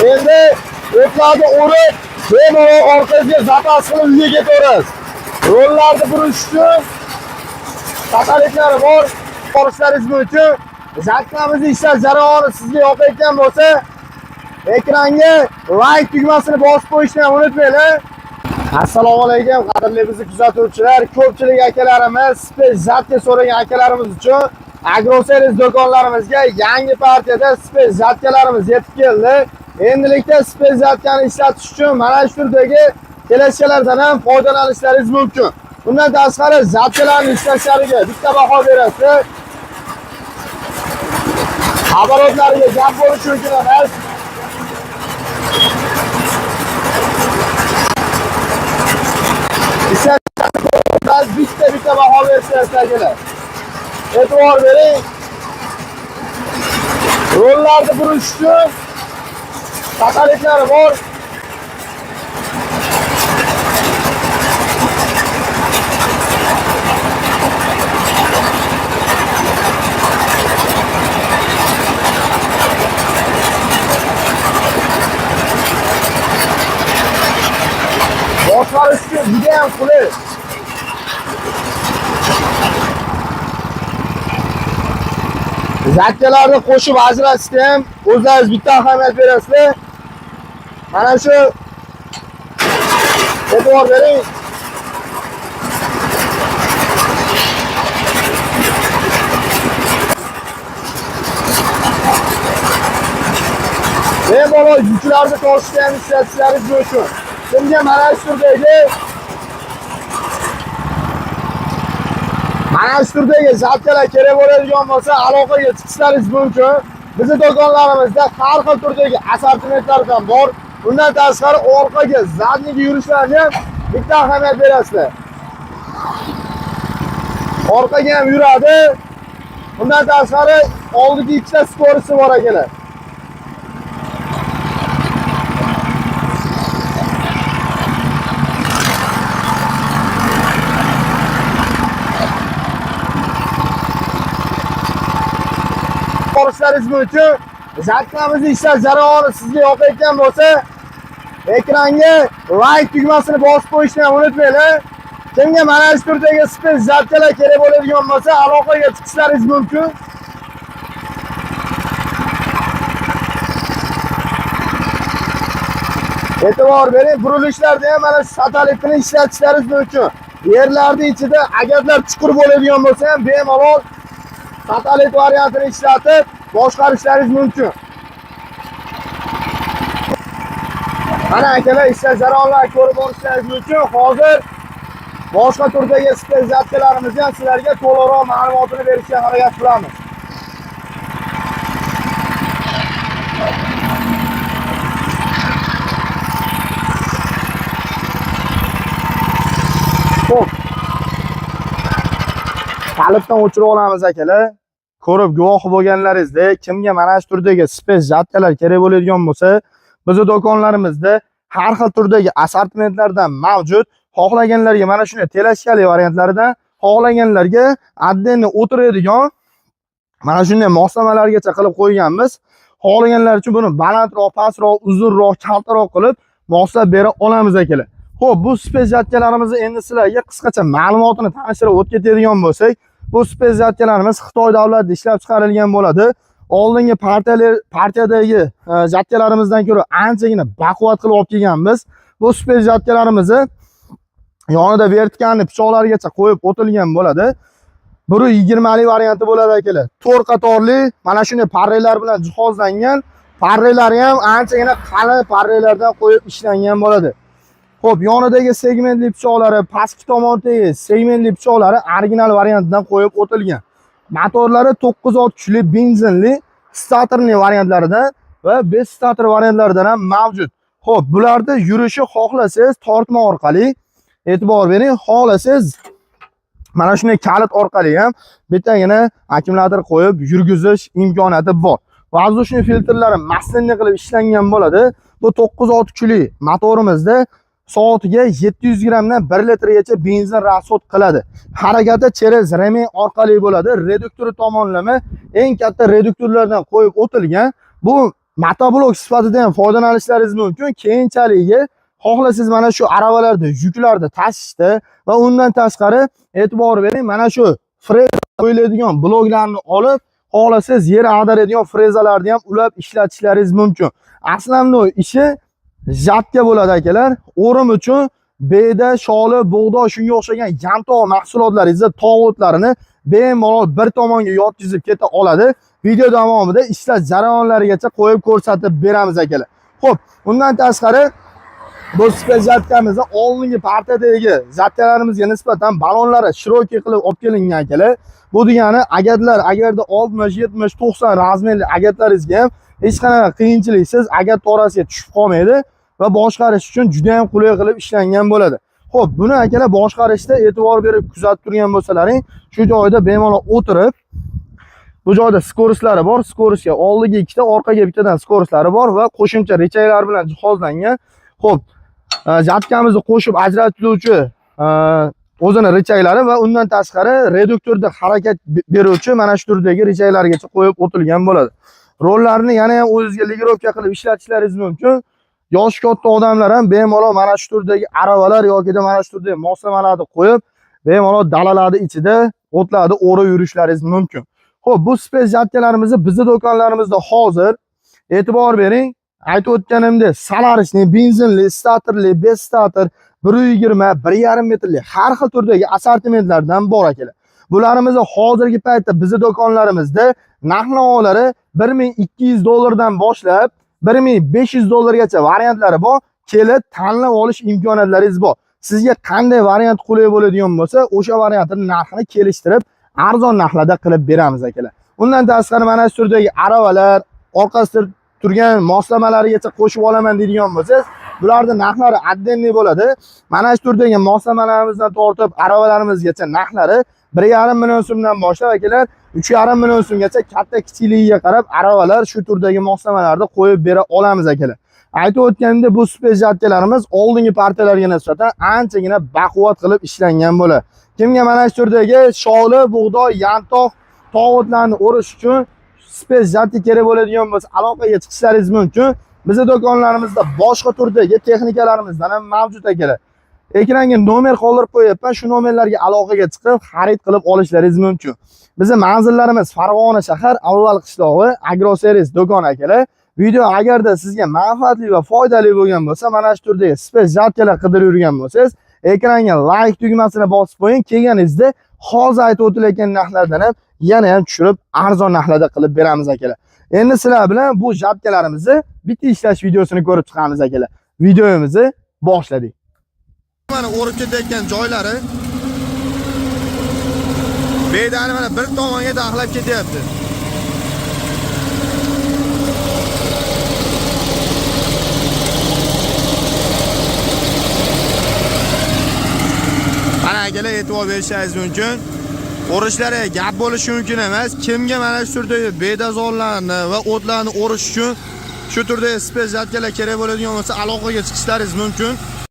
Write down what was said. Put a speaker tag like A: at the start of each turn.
A: Endi o'tlarni o'rib, bemalol orqasiga zapas qilib uyga ketaverasiz. Rollarni burish uchun xatoliklar bor. Qorishlaringiz uchun zatkamizni ishlash jarayoni sizga yoqayotgan bo'lsa, ekranga like tugmasini bosib qo'yishni ham unutmanglar. Assalomu alaykum qadrli bizni kuzatuvchilar. Ko'pchilik akalarimiz Space Zatka so'ragan akalarimiz uchun Agroservis do'konlarimizga yangi partiyada Space Zatkalarimiz yetib keldi. Endilikda Space Zatkani ishlatish uchun mana shu turdagi kelishchalardan ham foydalanishlaringiz mumkin. Bundan tashqari Zatkalarni ishlashlariga bitta baho berasiz. Xabarotlariga gap bo'lishi uchun emas. Bitta baho versiyasidagilar. E'tibor bering. Rollarni burish uchun xatoliklar bor. Boshqarish uchun juda ham qulay. Zatkalarni qo'shib ajratishda ham o'zlaringiz bitta ahamiyat berasizlar. Mana shu e'tibor bering. Bemalol yuklarni tortishga ham ishlatishlaringiz mumkin. Kimga mana shu turdagi zatkalar kerak bo'ladigan bo'lsa, aloqaga chiqishlaringiz mumkin. Bizning do'konlarimizda har xil turdagi assortimentlardan bor. Bundan tashqari orqaga zadniga yurishlarga ham bitta ahamiyat berasizlar. Orqaga ham yuradi. Bundan tashqari oldiga ikkita skorisi bor akalar. Qorishlaringiz uchun zatkamizni ishlash jarayoni sizga yoqayotgan bo'lsa, ekranga like tugmasini bosib qo'yishni ham unutmanglar. Kimga mana shu turdagi Space Zatkalar kerak bo'ladigan bo'lsa, aloqaga chiqishlaringiz mumkin. E'tibor bering, burilishlarda ham mana shu satelitni ishlatishlaringiz mumkin. Yerlarning ichida agarlar chuqur bo'ladigan bo'lsa ham bemalol satelit variantini ishlatib boshqarishlaringiz mumkin. Mana akalar ishlash jarayonlarini ko'rib olishlaringiz mumkin. Hozir boshqa turdagi Space Zatkalarimizni ham sizlarga to'liqroq ma'lumotini berishga harakat qilamiz. Xo'p. Qalbdan o'chirib olamiz akalar. Ko'rib guvohi bo'lganlaringizdek, kimga mana shu turdagi Space Zatkalar kerak bo'ladigan bo'lsa, bizning do'konlarimizda har xil turdagi assortimentlardan mavjud. Xohlaganlarga mana shunday teleskali variantlaridan, xohlaganlarga addenni o'tiradigan mana shunday moslamalargacha qilib qo'yganmiz. Xohlaganlar uchun buni balandroq, pastroq, uzunroq, kaltaroq qilib moslab bera olamiz akalar. Xo'p, bu Space Zatkalarimizni endi sizlarga qisqacha ma'lumotini tanishtirib o'tib ketadigan bo'lsak, bu Space Zatkalarimiz Xitoy davlatida ishlab chiqarilgan bo'ladi. Oldingi partiyadagi zatkalarimizdan ko'ra anchagina baquvvat qilib olib kelganmiz. Bu Space Zatkalarimizni yonida vertikalni pichoqlargacha qo'yib o'tilgan bo'ladi. 120 lik varianti bo'ladi akalar. 4 qatorli mana shunday parrelar bilan jihozlangan. Parrelari ham anchagina qalin parrelardan qo'yib ishlangan bo'ladi. Xo'p, yonidagi segmentli pichoqlari, pastki tomondagi segmentli pichoqlari original variantdan qo'yib o'tilgan. Motorlari 9 kuchli benzinli statorli variantlaridan va 5 stator variantlaridan ham mavjud. Xo'p, bularda yurishi xohlasangiz tortma orqali, e'tibor bering, xohlasangiz mana shunday kalit orqali ham bittagina akkumulyator qo'yib yurgizish imkoniyati bor. Воздушный filtrlari maslinli qilib ishlangan bo'ladi. Bu 9 kuchli motorimizda soatiga 700 grammdan 1 litrgacha benzin rasxod qiladi. Harakati через remen orqali bo'ladi. Reduktor tomonlama eng katta reduktorlardan qo'yib o'tilgan. Bu motoblok sifatida ham foydalanishlaringiz mumkin. Keyinchalik xohlasangiz mana shu aravalarda, yuklarni tashishda va undan tashqari e'tibor bering, mana shu freza qo'yiladigan bloklarni olib, xohlasangiz yer ag'daradigan frezalarni ham ulab ishlatishlaringiz mumkin. Aslamli ishi jatka bo'ladi akalar. O'rim uchun beda, sholi, bug'doy shunga o'xshagan yantoq mahsulotlaringizni, tog' o'tlarini bemalol bir tomonga yotkizib keta oladi. Video davomida ishlash jarayonlarigacha qo'yib ko'rsatib beramiz akalar. Xo'p, undan tashqari bu spes jatkamizni oldingi partiyadagi jatkalarimizga nisbatan balonlari shiroki qilib olib kelingan akalar. Bu degani agatlar agarda 60, 70, 90 razmerli agatlaringizga ham hech qanaqa qiyinchiliksiz agat orasiga tushib qolmaydi va boshqarish uchun juda ham qulay qilib ishlangan bo'ladi. Xo'p, buni akalar boshqarishda e'tibor berib kuzatib turgan bo'lsalaring, shu joyda bemalol o'tirib, bu joyda skoroslari bor. Skorosga oldiga ikkita, orqaga bittadan skoroslari bor va qo'shimcha rechaylar bilan jihozlangan. Xo'p, jatkamizni qo'shib ajratuvchi o'zini rechaylari va undan tashqari reduktorda harakat beruvchi mana shu turdagi rechaylargacha qo'yib o'tilgan bo'ladi. Rollarni yana ham o'zingizga ligirovka qilib ishlatishlaringiz mumkin. Yosh katta odamlar ham bemalol mana shu turdagi aravalar yoki mana shu turdagi moslamalarni qo'yib, bemalol dalalarning ichida o'tlarni o'rib yurishlaringiz mumkin. Xo'p, bu spes jatkalarimizni bizning do'konlarimizda hozir e'tibor bering. Aytib o'tganimdek, Solaris'ni benzinli, statorli, bez stator 120, 1,5 metrli har xil turdagi assortimentlardan bor akalar. Bularimizni hozirgi paytda bizning do'konlarimizda narx-navolari $1200 boshlab $1500 variantlari bor. Kelib tanlab olish imkoniyatlaringiz bor. Sizga qanday variant qulay bo'ladigan bo'lsa, o'sha variantning narxini kelishtirib, arzon narxlarda qilib beramiz akalar. Undan tashqari mana shu turdagi aravalar, orqasida turgan moslamalarigacha qo'shib olaman deydigan bo'lsangiz, bularning narxlari addenli bo'ladi. Mana shu turdagi moslamalarimizdan tortib aravalarimizgacha narxlari 1,5 million so'mdan boshlab akalar 3,5 million so'mgacha katta kichikligiga qarab aravalar shu turdagi moslamalarni qo'yib bera olamiz akalar. Aytib o'tganimda bu spes jatkalarimiz oldingi partiyalarga nisbatan anchagina baquvvat qilib ishlangan bo'ladi. Kimga mana shu turdagi sholi, bug'doy, yantoq, tog'otlarni o'rish uchun spes jatka kerak bo'ladigan bo'lsa, aloqaga chiqishlaringiz mumkin. Bizning do'konlarimizda boshqa turdagi texnikalarimizdan ham mavjud akalar. Ekranga nomer qoldirib qo'yapman. Shu nomerlarga aloqaga chiqib, xarid qilib olishlaringiz mumkin. Bizning manzillarimiz Farg'ona shahar, Avval qishlog'i, Agroservis do'kon akalar. Video agarda sizga manfaatli va foydali bo'lgan bo'lsa, mana shu turdagi spes jatkalar qidirib yurgan bo'lsangiz, ekranga like tugmasini bosib qo'ying. Kelganingizda hozir aytib o'tilayotgan narxlardan ham yana ham tushirib, arzon narxlarda qilib beramiz akalar. Endi sizlar bilan bu jatkalarimizni bitta ishlash videosini ko'rib chiqamiz akalar. Videomizni boshladik. Mana o'rib ketayotgan joylari bedani mana bir tomonga taxlab ketyapti. Mana akalar e'tibor berishingiz mumkin. O'rishlari gap bo'lishi mumkin emas. Kimga mana shu turdagi bedazorlarni va o'tlarni o'rish uchun shu turdagi spes jatkalar kerak bo'ladigan bo'lsa, aloqaga chiqishlaringiz mumkin.